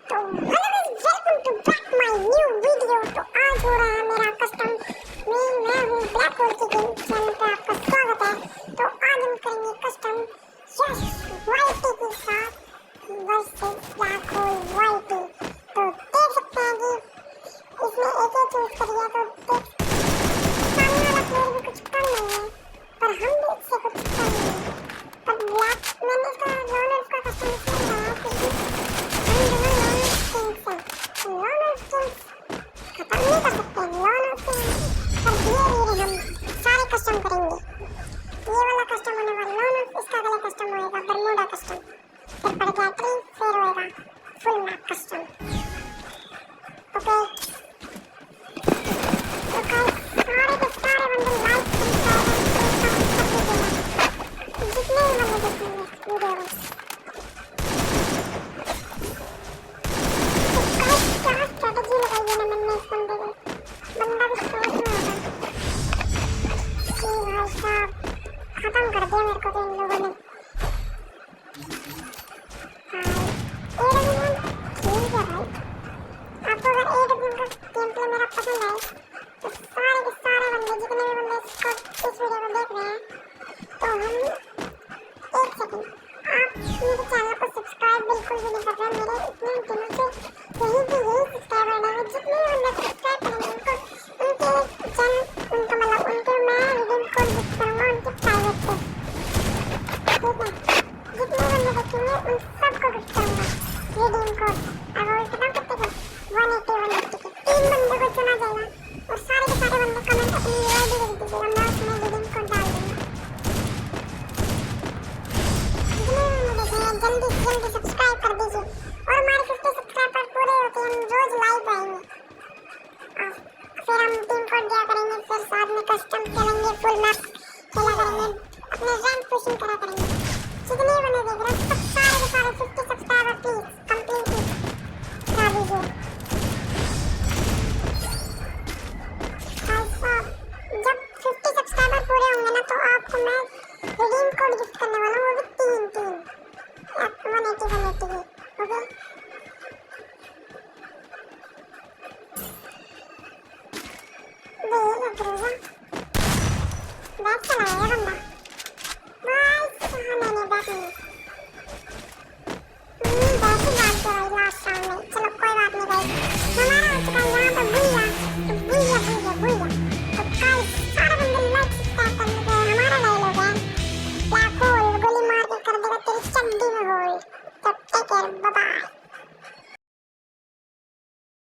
तो welcome to back my new video. तो आज हो रहा है मेरा कस्टम में मैं हूँ ब्लैक होल के गेम चैनल पे आपका स्वागत है। तो आज हम करेंगे कस्टम यस वाईटी के साथ वर्सेस ब्लैक होल वाईटी। तो देख सकते हैं कि इसमें एक चूज कर लिया तो देख सामने वाला प्लेयर भी कुछ कम नहीं है पर हम भी इससे कुछ कम नहीं है। पर ब्लैक मैंने इसका लोनर का कस्टम इसलिए बनाया क्योंकि खत्म नहीं कर सकते लॉन होते हैं पर धीरे धीरे हम सारे कस्टम करेंगे। ये वाला कस्टम होने वाला लॉन, इसका अगला कस्टम होएगा बरमूडा कस्टम, फिर पड़ गया ट्री, फिर होएगा फुल मैप कस्टम। ओके तो गाइस सारे के सारे बंदे लाइक जितने भी बंदे देखेंगे वीडियो खत्म कर दिया मेरे को तो इन लोगों ने। ठीक है भाई, आपको अगर AWM का गेम प्ले मेरा पसंद आए तो सारे के सारे बंदे जितने भी बंदे इस वीडियो को देख रहे हैं तो हम एक सेकंड आप मेरे चैनल को सब्सक्राइब बिल्कुल भी नहीं कर रहे। मेरे इतने दिनों से यही सब्सक्राइबर है, जितने भी बंदे सब्सक्राइब करेंगे उनको उनके चैनल उनका मतलब उनके मैं रिडीम कोड यूज करूँगा उनके प्राइवेट पे, ठीक है। जितने बंदे देखेंगे उन सबको गिफ्ट करूँगा रिडीम कोड। अब वो कितना करते हैं 180 के 3 बंदे को चुना जाएगा और सारे के सारे बंदे कमेंट अपनी यूआईडी लिख दीजिएगा, मैं उसमें रिडीम कोड डाल दूँगा। जल्दी से जल्दी सब्सक्राइब कर दीजिए और हमारे 50 सब्सक्राइबर पूरे होते हैं हम रोज लाइव आएंगे और फिर हम टीम कोड दिया करेंगे, फिर साथ में कस्टम खेलेंगे, फुल मैप खेला करेंगे, अपने रैंक पुशिंग करा करेंगे। जितने बने देख रहे हैं सब सारे के सारे 50 सब्सक्राइबर प्लीज कंप्लीटली करा दीजिए। जब 50 सब्सक्राइबर पूरे होंगे ना तो आपको मैं रिडीम कोड गिफ्ट करने वाला हूँ, वो भी 3 180 ओके। बैक चलाएगा बंदा भाई, मैंने बैक नहीं बैक ही डाल के भाई